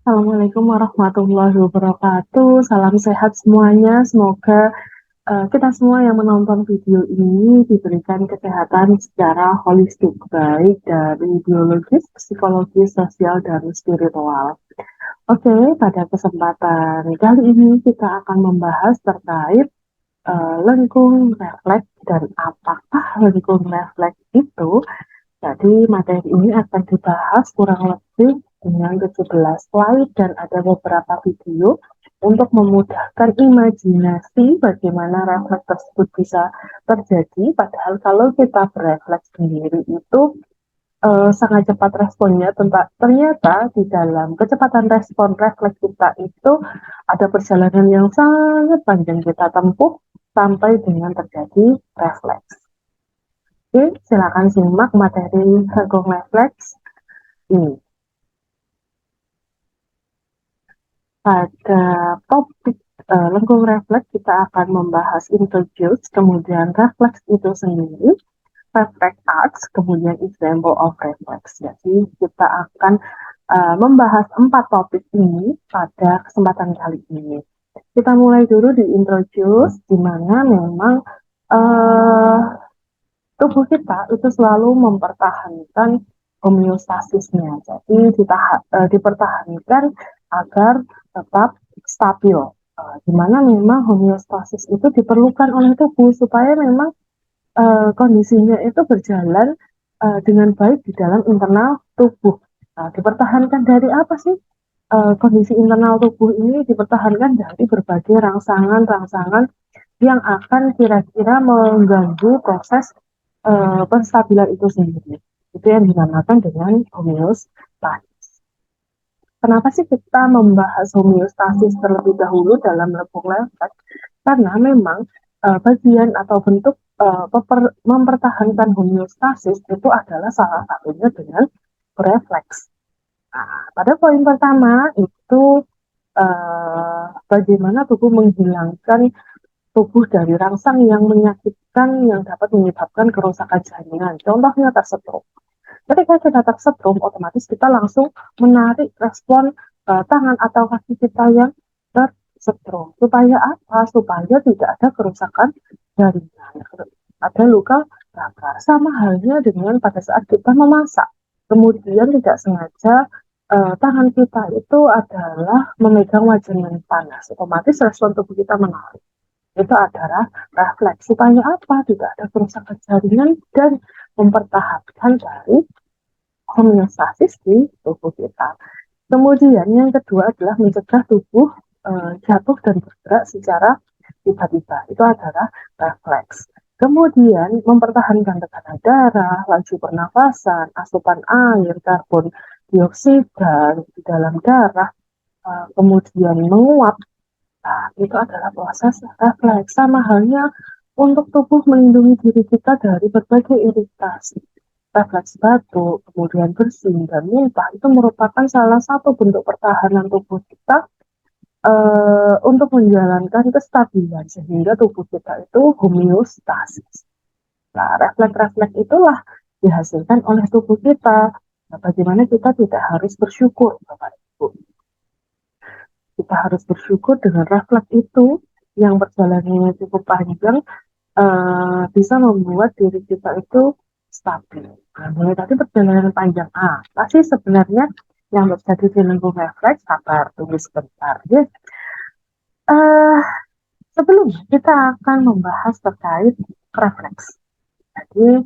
Assalamualaikum warahmatullahi wabarakatuh. Salam sehat semuanya. Semoga kita semua yang menonton video ini diberikan kesehatan secara holistik, baik dari biologis, psikologis, sosial, dan spiritual. Oke, pada kesempatan kali ini kita akan membahas terkait lengkung refleks dan apakah lengkung refleks itu. Jadi materi ini akan dibahas kurang lebih dengan 17 slide dan ada beberapa video untuk memudahkan imajinasi bagaimana refleks tersebut bisa terjadi. Padahal kalau kita berefleks sendiri itu sangat cepat responnya. Ternyata di dalam kecepatan respon refleks kita itu ada perjalanan yang sangat panjang kita tempuh sampai dengan terjadi refleks. Oke, silakan simak materi Lengkung Refleks ini. Pada topik lengkung refleks kita akan membahas introduce, kemudian refleks itu sendiri, reflect acts, kemudian example of reflex. Jadi kita akan membahas 4 topik ini pada kesempatan kali ini. Kita mulai dulu di introduce, di mana memang uh, tubuh kita itu selalu mempertahankan homeostasisnya. Jadi dipertahankan agar tetap stabil. Di mana memang homeostasis itu diperlukan oleh tubuh supaya memang kondisinya itu berjalan dengan baik di dalam internal tubuh. Dipertahankan dari apa sih? Kondisi internal tubuh ini dipertahankan dari berbagai rangsangan-rangsangan yang akan kira-kira mengganggu proses penstabilan itu sendiri. Itu yang dinamakan dengan homeostasis. Kenapa sih kita membahas homeostasis terlebih dahulu dalam lengkung refleks? Karena memang bagian atau bentuk mempertahankan homeostasis itu adalah salah satunya dengan refleks. Nah, pada poin pertama itu bagaimana tubuh menghilangkan tubuh dari rangsang yang menyakitkan yang dapat menyebabkan kerusakan jaringan. Contohnya tersetrum. Ketika kita tersetrum, otomatis kita langsung menarik respon tangan atau kaki kita yang tersetrum. Supaya apa? Supaya tidak ada kerusakan jaringan. Ada luka bakar. Sama halnya dengan pada saat kita memasak. Kemudian tidak sengaja tangan kita itu adalah memegang wajan yang panas. Otomatis respon tubuh kita menarik. Itu adalah refleks. Supaya apa? Tidak ada kerusakan jaringan dan mempertahankan dari homeostasis di tubuh kita. Kemudian yang kedua adalah mencegah tubuh jatuh dan bergerak secara tiba-tiba. Itu adalah refleks. Kemudian mempertahankan tekanan darah, laju pernafasan, asupan air, karbon dioksida di dalam darah, kemudian menguap. Nah, itu adalah proses refleks. Sama halnya untuk tubuh melindungi diri kita dari berbagai iritasi. Refleks batuk, kemudian bersin, dan muntah itu merupakan salah satu bentuk pertahanan tubuh kita untuk menjalankan kestabilan sehingga tubuh kita itu homeostasis. Nah, refleks-refleks itulah dihasilkan oleh tubuh kita. Nah, bagaimana kita tidak harus bersyukur, Bapak Ibu. Kita harus bersyukur dengan refleks itu yang perjalanannya cukup panjang, bisa membuat diri kita itu stabil. Nah, mulai tadi perjalanan panjang pasti sebenarnya yang terjadi di lengkung refleks, sabar, tunggu sebentar. Ya. Uh, Sebelumnya kita akan membahas terkait refleks. Jadi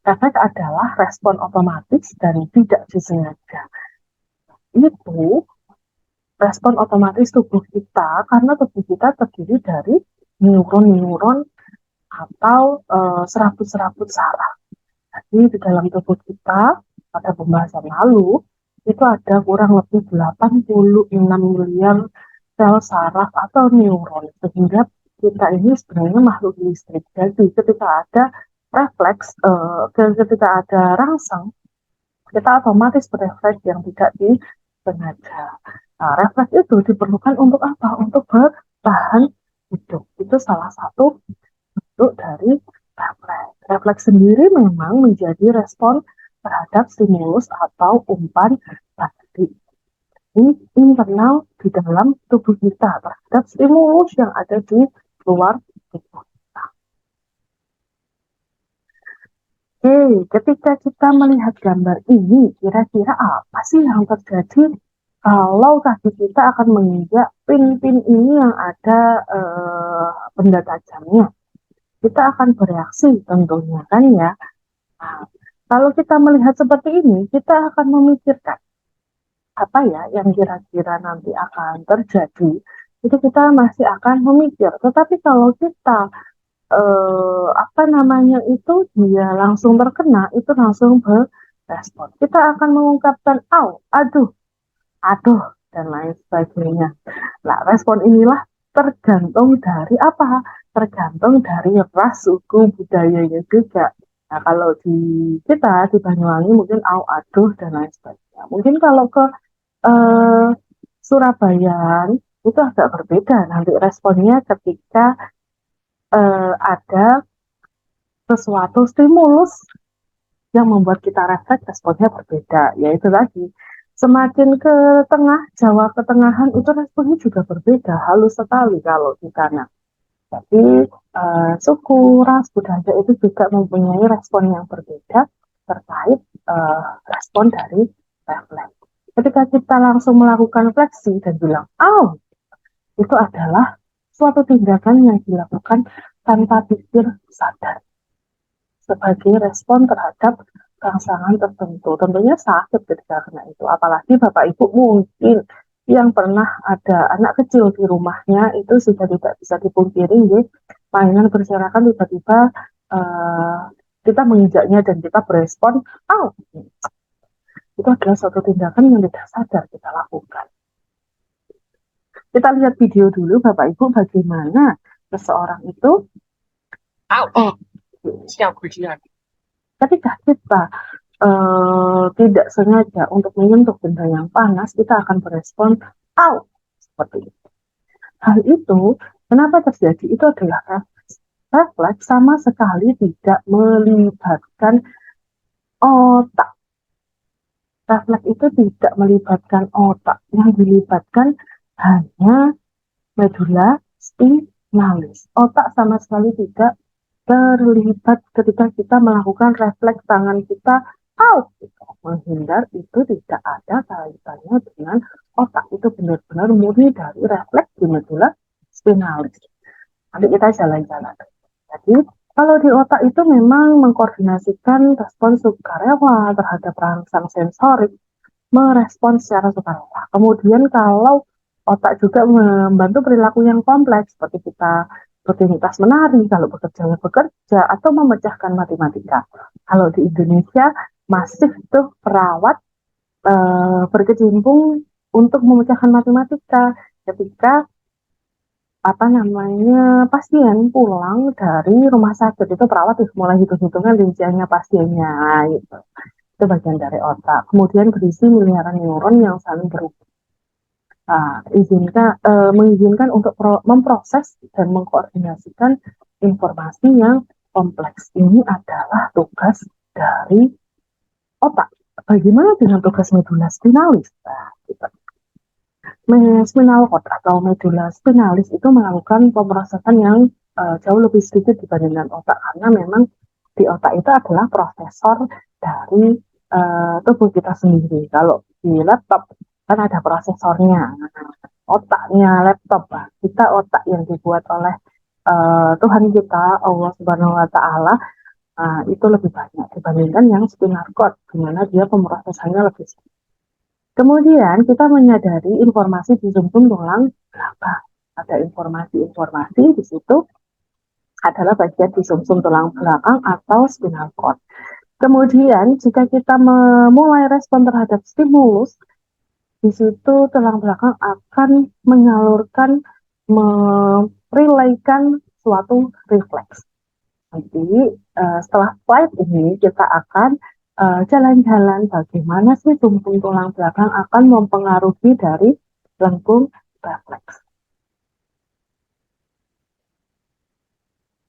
refleks adalah respon otomatis dan tidak disengaja. Itu respon otomatis tubuh kita karena tubuh kita terdiri dari neuron-neuron atau serabut-serabut saraf. Jadi di dalam tubuh kita pada pembahasan lalu itu ada kurang lebih 86 miliar sel saraf atau neuron sehingga kita ini sebenarnya makhluk listrik. Jadi ketika ada refleks, ketika ada rangsang, kita otomatis berefleks yang tidak disengaja. Nah, refleks itu diperlukan untuk apa? Untuk bertahan hidup. Itu salah satu bentuk dari refleks. Refleks sendiri memang menjadi respon terhadap stimulus atau umpan tadi. di internal di dalam tubuh kita terhadap stimulus yang ada di luar tubuh kita. Oke, ketika kita melihat gambar ini, kira-kira apa sih yang terjadi kalau kaki kita akan menginjak pin-pin ini yang ada benda tajamnya? Kita akan bereaksi tentunya kan ya. Nah, kalau kita melihat seperti ini, kita akan memikirkan apa ya yang kira-kira nanti akan terjadi. Itu kita masih akan memikir. Tetapi kalau kita apa namanya itu dia langsung terkena, itu langsung berespon. Kita akan mengungkapkan, aduh, aduh, dan lain sebagainya. Nah, respon inilah tergantung dari apa? Tergantung dari ras, suku, budayanya juga. Nah, kalau di kita, di Banyuwangi mungkin aduh, dan lain sebagainya. Mungkin kalau ke eh, Surabaya itu agak berbeda nanti responnya ketika ada sesuatu stimulus yang membuat kita refleks responnya berbeda, yaitu tadi semakin ke tengah, Jawa ketengahan itu responnya juga berbeda, halus sekali kalau di sana. Jadi suku, ras, budaya itu juga mempunyai respon yang berbeda terkait respon dari refleks. Ketika kita langsung melakukan fleksi dan bilang, itu adalah suatu tindakan yang dilakukan tanpa pikir sadar sebagai respon terhadap rangsangan tertentu. Tentunya sakit ketika kena itu. Apalagi Bapak Ibu mungkin yang pernah ada anak kecil di rumahnya itu sudah tidak bisa dipungkiri, ya, mainan berserakan tiba-tiba kita menginjaknya dan kita berespon, itu adalah suatu tindakan yang tidak sadar kita lakukan. Kita lihat video dulu Bapak Ibu bagaimana seseorang itu siap ujian. Ketika kita tidak sengaja untuk menyentuh benda yang panas, kita akan berespon, seperti itu. Hal itu, kenapa terjadi? Itu adalah refleks. Refleks sama sekali tidak melibatkan otak. Refleks itu tidak melibatkan otak. Yang dilibatkan hanya medula spinalis. Otak sama sekali tidak terlibat ketika kita melakukan refleks tangan kita menghindar, itu tidak ada kaitannya dengan otak. Itu benar-benar murni dari refleks di medula spinalis. Nanti kita jalan-jalan. Jadi kalau di otak itu memang mengkoordinasikan respon sukarela terhadap rangsang sensorik, merespon secara sukarela. Kemudian kalau otak juga membantu perilaku yang kompleks seperti kita rutinitas menari, kalau bekerja atau memecahkan matematika. Kalau di Indonesia masih tuh perawat berkecimpung untuk memecahkan matematika ketika apa namanya pasien pulang dari rumah sakit, itu perawat mulai hitung-hitungan rinciannya pasiennya gitu. Itu bagian dari otak. Kemudian berisi miliaran neuron yang saling berhubungan. Mengizinkan untuk memproses dan mengkoordinasikan informasi yang kompleks. Ini adalah tugas dari otak. Bagaimana dengan tugas medula spinalis? Gitu. Spinal cord atau medula spinalis itu melakukan pemrosesan yang jauh lebih sedikit dibandingkan otak, karena memang di otak itu adalah prosesor dari tubuh kita sendiri. Kalau di laptop kan ada prosesornya, otaknya laptop, kita otak yang dibuat oleh Tuhan kita, Allah Subhanahu Wa Taala, itu lebih banyak dibandingkan yang spinal cord, di mana dia pemrosesannya lebih sedikit. Kemudian kita menyadari informasi di sumsum tulang belakang. Ada informasi-informasi di situ adalah bagian di sumsum tulang belakang atau spinal cord. Kemudian jika kita memulai respon terhadap stimulus, di situ tulang belakang akan menyalurkan, merelaikan suatu refleks. Nanti setelah slide ini kita akan jalan-jalan bagaimana sih sumsum tulang belakang akan mempengaruhi dari lengkung refleks.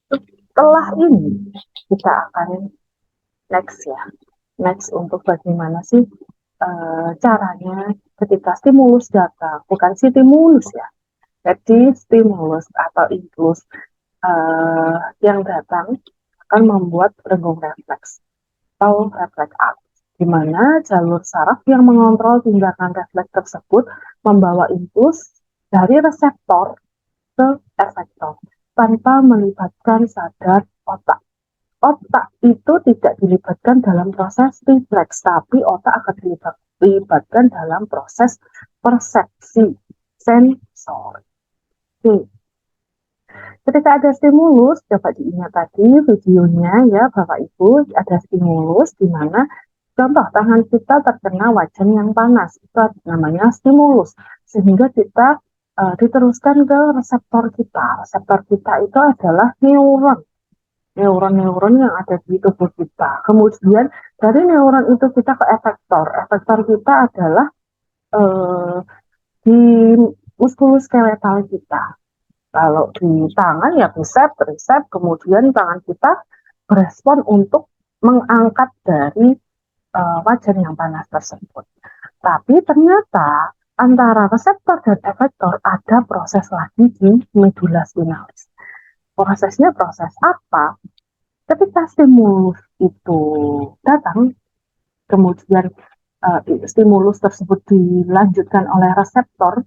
Setelah ini kita akan next untuk bagaimana sih caranya ketika stimulus datang, bukan stimulus ya. Jadi stimulus atau impuls yang datang akan membuat renggung refleks atau refleks aktif, di mana jalur saraf yang mengontrol tindakan refleks tersebut membawa impuls dari reseptor ke efektor tanpa melibatkan sadar otak. Otak itu tidak dilibatkan dalam proses refleks, tapi otak akan dilibatkan dalam proses persepsi sensor. Oke. Ketika ada stimulus, coba diingat tadi videonya ya Bapak Ibu, ada stimulus di mana contoh tangan kita terkena wajan yang panas, itu namanya stimulus, sehingga kita diteruskan ke reseptor kita. Reseptor kita itu adalah neuron yang ada di tubuh kita. Kemudian dari neuron itu kita ke efektor. Efektor kita adalah di muskuloskeletal kita. Kalau di tangan ya tricep, kemudian tangan kita berespon untuk mengangkat dari wajan yang panas tersebut. Tapi ternyata antara reseptor dan efektor ada proses lagi di medula spinalis. Prosesnya proses apa? Ketika stimulus itu datang, kemudian stimulus tersebut dilanjutkan oleh reseptor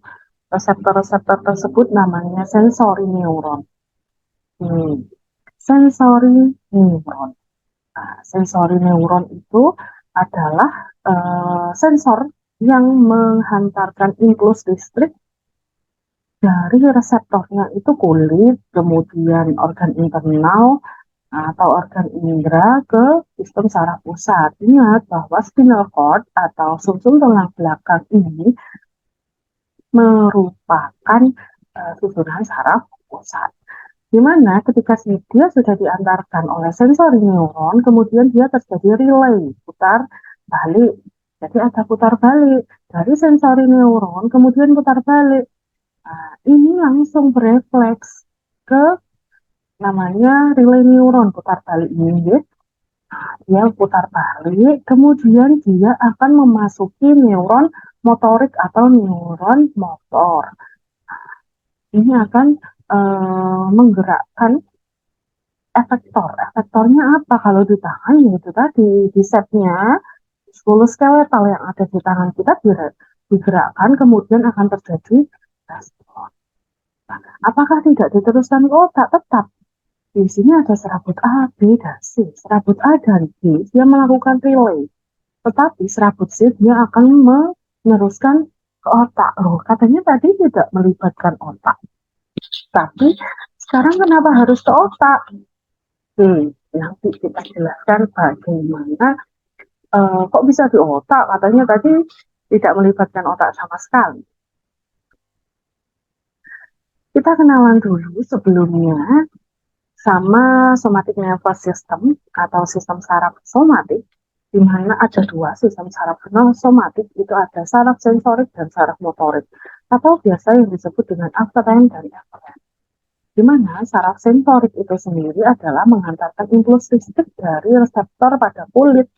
tersebut namanya sensori neuron. Sensori neuron. Nah, sensori neuron itu adalah sensor yang menghantarkan impuls listrik dari reseptornya itu kulit, kemudian organ internal atau organ indera ke sistem saraf pusat. Ingat bahwa spinal cord atau sumsum tulang belakang ini merupakan susunan saraf pusat. Di mana ketika dia sudah diantarkan oleh sensori neuron, kemudian dia terjadi relay, putar balik. Jadi ada putar balik dari sensori neuron, kemudian putar balik. Nah, ini langsung berefleks ke namanya relay neuron, putar balik ini. Nah, dia putar balik, kemudian dia akan memasuki neuron motorik atau neuron motor. Nah, ini akan menggerakkan efektor. Efektornya apa? Kalau di tangan itu tadi di setnya muskuloskeletal yang ada di tangan kita digerakkan, kemudian akan terjadi respon. Nah, apakah tidak diteruskan ke otak? Tetap. Di sini ada serabut A, B, dan C. Serabut A dan B dia melakukan relay, tetapi serabut C dia akan meneruskan ke otak. Loh, katanya tadi tidak melibatkan otak. Tapi sekarang kenapa harus ke otak? Nanti kita jelaskan bagaimana kok bisa di otak, katanya tadi tidak melibatkan otak sama sekali. Kita kenalan dulu sebelumnya sama somatic nervous system atau sistem saraf somatik, di mana ada dua sistem saraf somatik, itu ada saraf sensorik dan saraf motorik, atau biasa yang disebut dengan afferent dan efferent. Di mana saraf sensorik itu sendiri adalah menghantarkan impuls listrik dari reseptor pada kulit,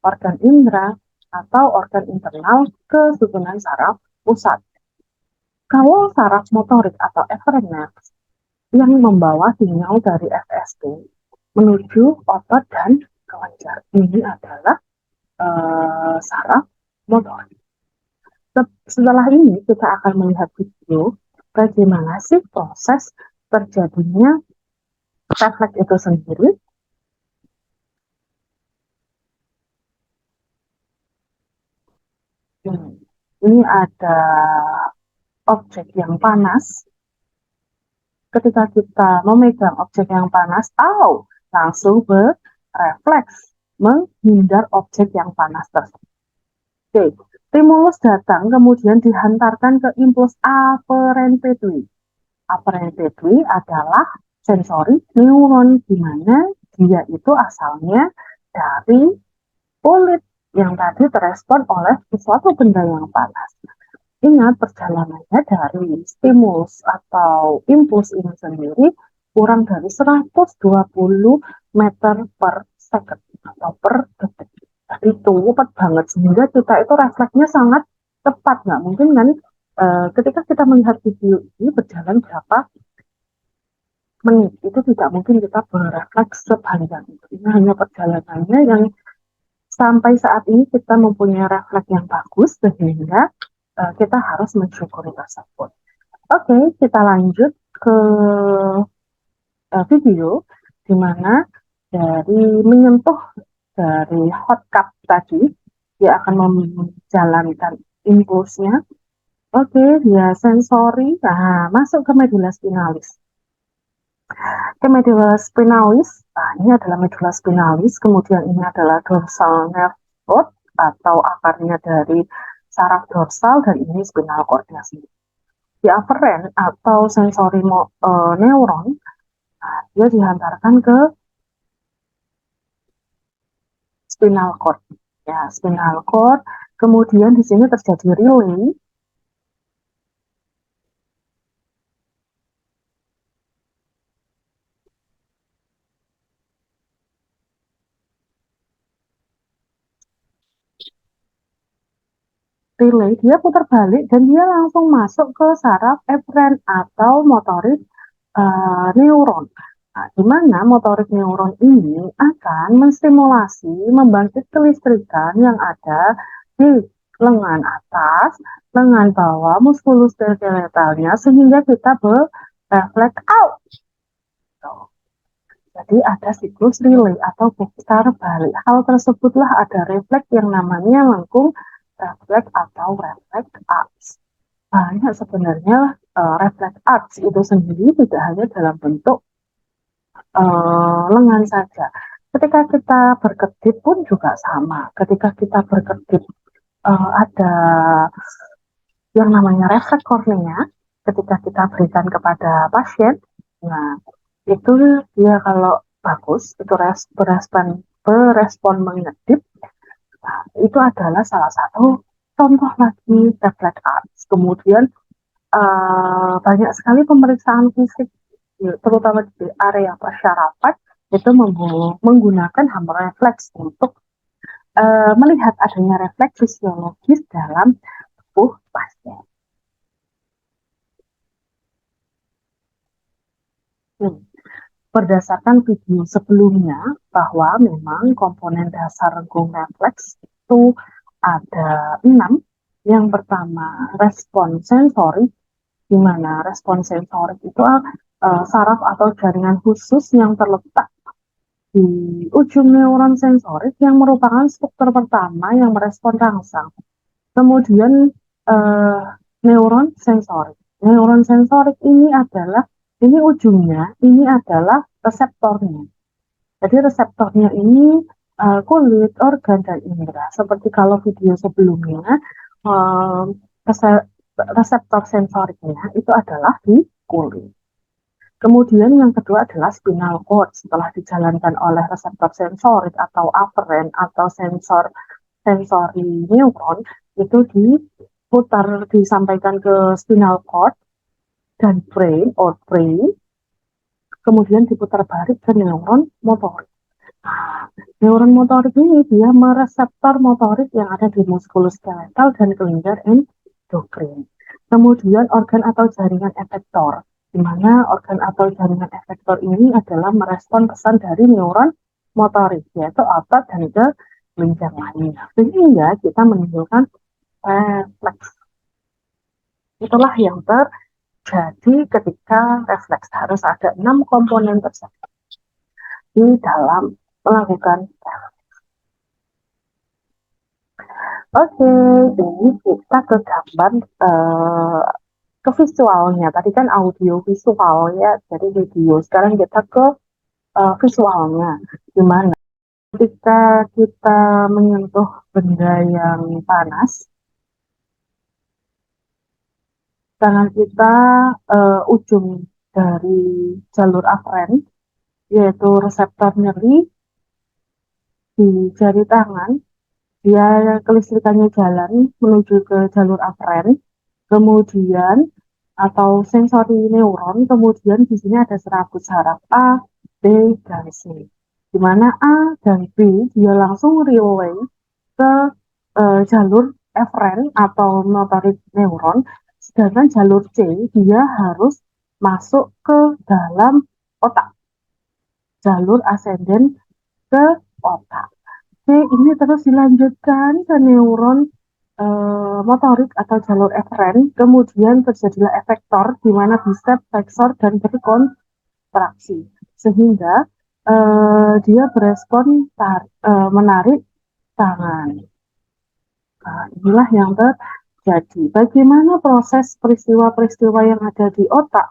organ indera, atau organ internal ke susunan saraf pusat. Kalau saraf motorik atau efferent nerve yang membawa sinyal dari FST menuju otot dan kelenjar, ini adalah saraf motorik. Setelah ini kita akan melihat video bagaimana sih proses terjadinya refleks itu sendiri. Ini ada objek yang panas. Ketika kita memegang objek yang panas, langsung berefleks menghindar objek yang panas tersebut. Oke, stimulus datang kemudian dihantarkan ke impuls afferent pathway. Afferent pathway adalah sensori neuron, di mana dia itu asalnya dari kulit yang tadi terespon oleh sesuatu benda yang panas. Ingat, perjalanannya dari stimulus atau impuls ini sendiri kurang dari 120 meter per second atau per detik. itu cepat banget sehingga kita itu refleksnya sangat cepat. Nggak mungkin kan ketika kita melihat video ini berjalan berapa menit, itu tidak mungkin kita berefleks sepanjang itu. Ini hanya perjalanannya yang sampai saat ini kita mempunyai refleks yang bagus sehingga kita harus mensyukuri tersebut. Oke, kita lanjut ke video di mana dari menyentuh dari hot cup tadi, dia akan menjalankan impulsnya. Oke, dia sensori, nah masuk ke medulla spinalis. Ke medulla spinalis, nah ini adalah medulla spinalis, kemudian ini adalah dorsal nerve root atau akarnya dari saraf dorsal, dan ini spinal cordnya sendiri. Di afferent atau sensori neuron, nah, dia dihantarkan ke spinal cord. Ya, spinal cord. Kemudian di sini terjadi relay. Relay, dia putar balik dan dia langsung masuk ke saraf efferent atau motorik neuron. Nah, di mana motorik neuron ini akan menstimulasi, membangkit kelistrikan yang ada di lengan atas, lengan bawah, muskulus skeletalnya, sehingga kita berefleks out. Jadi ada siklus relay atau putar balik. Hal tersebutlah ada refleks yang namanya lengkung refleks atau refleks arts. Banyak sebenarnya refleks arts itu sendiri tidak hanya dalam bentuk lengan saja. Ketika kita berkedip pun juga sama. Ketika kita berkedip ada yang namanya refleks kornea. Ketika kita berikan kepada pasien, nah itu dia kalau bagus itu berespon mengedip. Nah, itu adalah salah satu contoh lagi refleks arts. Kemudian banyak sekali pemeriksaan fisik terutama di area persyarafat itu menggunakan hama refleks untuk melihat adanya refleks fisiologis dalam tubuh pasien. Berdasarkan video sebelumnya bahwa memang komponen dasar lengkung refleks itu ada 6. Yang pertama respon sensorik, di mana respon sensorik itu saraf atau jaringan khusus yang terletak di ujung neuron sensorik yang merupakan struktur pertama yang merespon rangsang. Kemudian neuron sensorik. Neuron sensorik ini ujungnya, ini adalah reseptornya. Jadi reseptornya ini kulit, organ, dan indera. Seperti kalau video sebelumnya, reseptor sensoriknya itu adalah di kulit. Kemudian yang kedua adalah spinal cord. Setelah dijalankan oleh reseptor sensorik atau afferent atau sensori neuron, itu disampaikan ke spinal cord dan brain, kemudian diputar balik ke neuron motorik. Nah, neuron motorik ini dia mereseptor motorik yang ada di muskulus skeletal dan kelenjar endokrin. Kemudian organ atau jaringan efektor, di mana organ atau jaringan efektor ini adalah merespon pesan dari neuron motorik, yaitu otot dan kelenjar lainnya. Sehingga kita menimbulkan refleks. Itulah yang terjadi ketika refleks. Harus ada 6 komponen tersebut di dalam melakukan refleks. Oke, ini kita ke gambar ke visualnya. Tadi kan audio visual ya, jadi video. Sekarang kita ke visualnya. Gimana? Ketika kita menyentuh benda yang panas, tangan kita ujung dari jalur afferent, yaitu reseptor nyeri di jari tangan, dia kelistrikannya jalan menuju ke jalur afferent, kemudian atau sensori neuron, kemudian di sini ada serabut saraf A, B, dan C. Di mana A dan B dia langsung relay ke jalur eferen atau motorik neuron, sedangkan jalur C dia harus masuk ke dalam otak, jalur ascending ke otak. Oke, ini terus dilanjutkan ke neuron motorik atau jalur eferen, kemudian terjadilah efektor di mana bicep, flexor, dan berkontraksi, sehingga dia berespon menarik tangan. Nah, inilah yang terjadi. Bagaimana proses peristiwa-peristiwa yang ada di otak?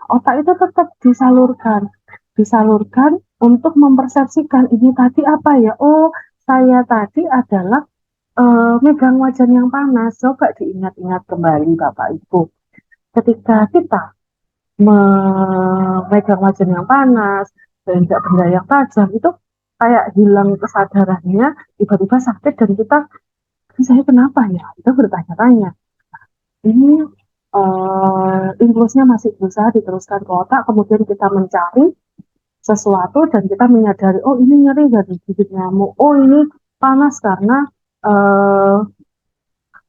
Otak itu tetap disalurkan untuk mempersepsikan ini tadi apa ya? Oh, saya tadi adalah megang wajan yang panas. Coba diingat-ingat kembali Bapak Ibu. Ketika kita memegang wajan yang panas dan tidak benda yang tajam, itu kayak hilang kesadarannya, tiba-tiba sakit dan kita, saya kenapa ya? Kita bertanya-tanya. Ini impulsnya masih berusaha diteruskan ke otak, kemudian kita mencari sesuatu dan kita menyadari, oh ini nyeri dari gigit nyamuk, oh ini panas karena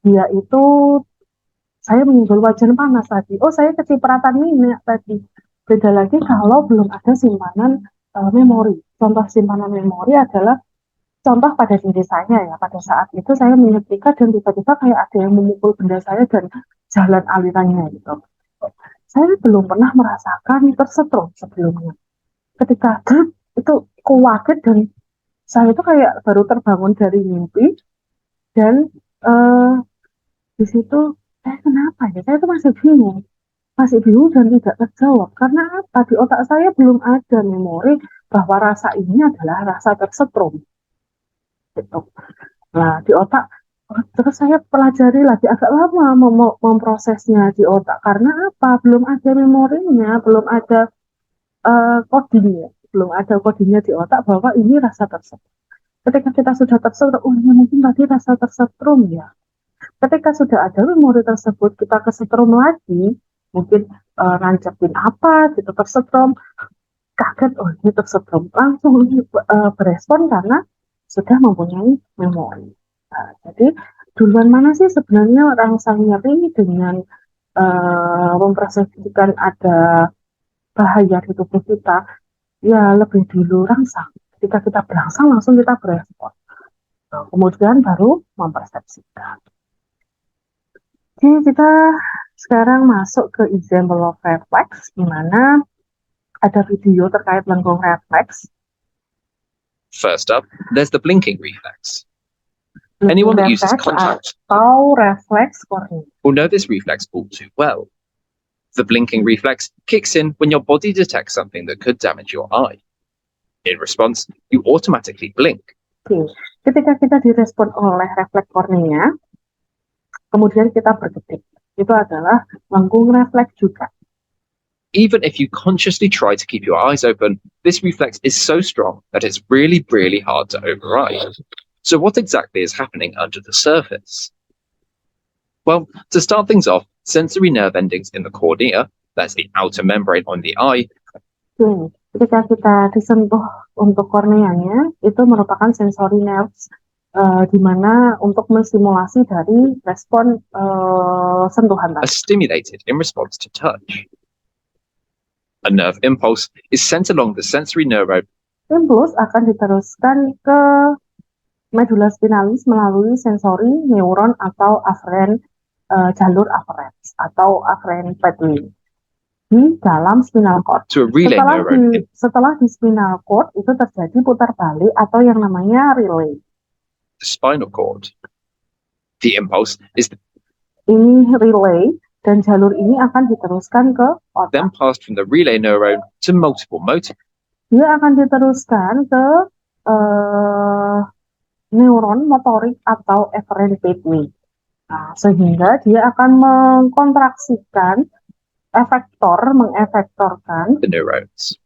dia itu, saya menyenggol wajan panas tadi, oh saya kecipratan minyak tadi. Beda lagi kalau belum ada simpanan memori. Contoh simpanan memori adalah contoh pada diri saya ya, pada saat itu saya menyetrika dan tiba-tiba kayak ada yang memukul benda saya dan jalan alirannya gitu. Saya belum pernah merasakan tersetrum sebelumnya. Ketika itu kuaget dan saya itu kayak baru terbangun dari mimpi dan di situ kenapa ya? Saya itu masih bingung dan tidak terjawab. Karena apa? Di otak saya belum ada memori bahwa rasa ini adalah rasa tersetrum. Gitu. Nah, di otak, terus saya pelajari lagi agak lama memprosesnya di otak. Karena apa? Belum ada memorinya, belum ada codingnya. Belum ada codingnya di otak bahwa ini rasa tersetrum. Ketika kita sudah tersetrum, oh ini mungkin tadi rasa tersetrum ya. Ketika sudah ada memori tersebut, kita kesetrum lagi, mungkin nancepin apa gitu, tersetrum, kaget, oh ini tersetrum, langsung berespon karena sudah mempunyai memori. Nah, jadi duluan mana sih sebenarnya rangsang nyeri dengan mempersepsikan ada bahaya di tubuh kita? Ya lebih dulu rangsang. Ketika kita berangsang langsung kita berespon. Nah, kemudian baru mempersepsikan. Jadi kita sekarang masuk ke example of reflex, di mana ada video terkait lengkung refleks. First up, there's the blinking reflex. Anyone that uses contact atau refleks kornea will know this reflex all too well. The blinking reflex kicks in when your body detects something that could damage your eye. In response, you automatically blink. Oke. Ketika kita direspon oleh refleks kornea, kemudian kita berkedip. Itu adalah lengkung refleks juga. Even if you consciously try to keep your eyes open, this reflex is so strong that it's really, really hard to override. So what exactly is happening under the surface? Well, to start things off, sensory nerve endings in the cornea, that's the outer membrane on the eye. Ketika kita disentuh untuk korneanya, itu merupakan sensory nerves, di mana untuk menstimulasi dari respon sentuhan tadi. Are stimulated in response to touch. A nerve impulse is sent along the sensory neuron. Impuls akan diteruskan ke medula spinalis melalui sensori neuron atau aferen, jalur aferen atau aferen pathway di dalam spinal cord. To a relay neuron. Setelah di spinal cord itu terjadi putar balik atau yang namanya relay. The spinal cord. The impulse is ini relay dan jalur ini akan diteruskan ke otak. Then passed from the relay neuron to multiple motor. Dia akan diteruskan ke neuron motorik atau efferent pathway. Nah, sehingga dia akan mengkontraksikan mengefektorkan the neurons.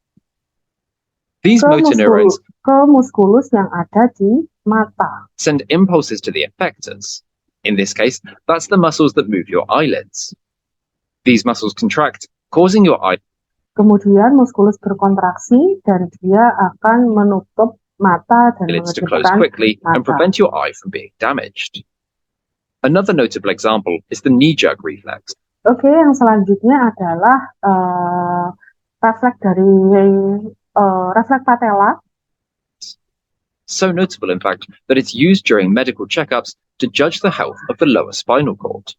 These motor neurons ke muskulus yang ada di mata. Send impulses to the effectors. In this case, that's the muscles that move your eyelids. These muscles contract, causing your eye. Kemudian muskulus berkontraksi dan dia akan menutup mata dan eyelids to close mengejutkan quickly and mata. prevent your eye from being damaged. Another notable example is the knee-jerk reflex. Oke, yang selanjutnya adalah refleks dari refleks patella. So notable, in fact, that it's used during medical checkups to judge the health of the lower spinal cord.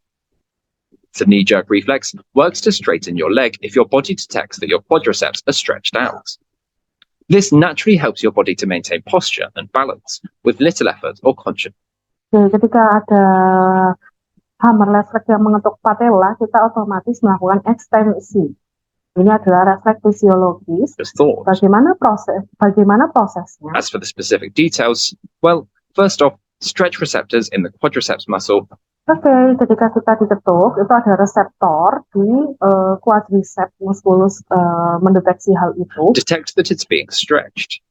The knee-jerk reflex works to straighten your leg if your body detects that your quadriceps are stretched out. This naturally helps your body to maintain posture and balance with little effort or conscious. Jadi ketika ada hammer refleks yang mengetuk patella, kita otomatis melakukan ekstensi. Ini adalah refleks fisiologis. thought. Bagaimana prosesnya? As for the specific details, well, first off, stretch receptors in the quadriceps muscle Oke, ketika kita diketuk, itu ada reseptor di quadriceps musculus mendeteksi hal itu. detect that it's being stretched.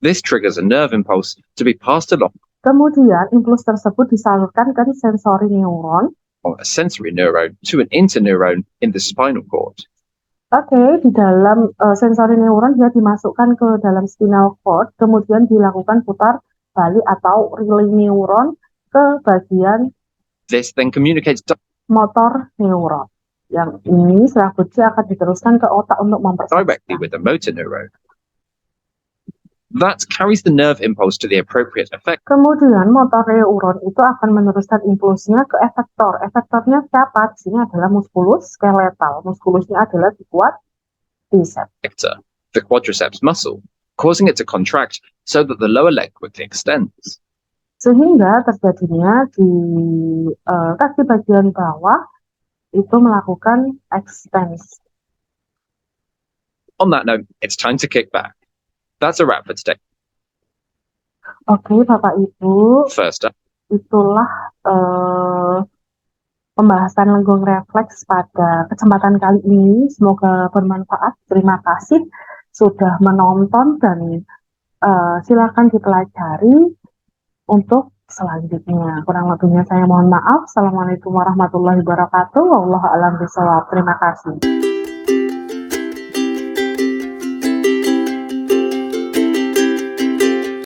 This triggers a nerve impulse to be passed along Kemudian impuls tersebut disalurkan ke sensori neuron. from a sensory neuron to an interneuron in the spinal cord. Oke, di dalam sensori neuron dia dimasukkan ke dalam spinal cord, kemudian dilakukan putar balik atau relay neuron ke bagian This then communicates motor neuron. Yang ini selanjutnya akan diteruskan ke otak untuk directly mempersepsikan. with the motor neuron. That carries the nerve impulse to the appropriate effect. Kemudian motor neuron itu akan meneruskan impulsnya ke efektor. Efektornya siapa? Di sini adalah musculus skeletal. Muskulusnya adalah di quadriceps. Effector, the quadriceps muscle, causing it to contract so that the lower leg quickly extends. Sehingga terjadinya di kaki bagian bawah itu melakukan ekstensi. On that note, it's time to kick back. That's a wrap for today. Oke, Bapak Ibu, First up, itulah pembahasan lenggong refleks pada kesempatan kali ini. Semoga bermanfaat. Terima kasih sudah menonton dan silakan dipelajari untuk selanjutnya. Kurang lebihnya saya mohon maaf. Assalamualaikum warahmatullahi wabarakatuh. Wallahu a'lam bishawab. Terima kasih.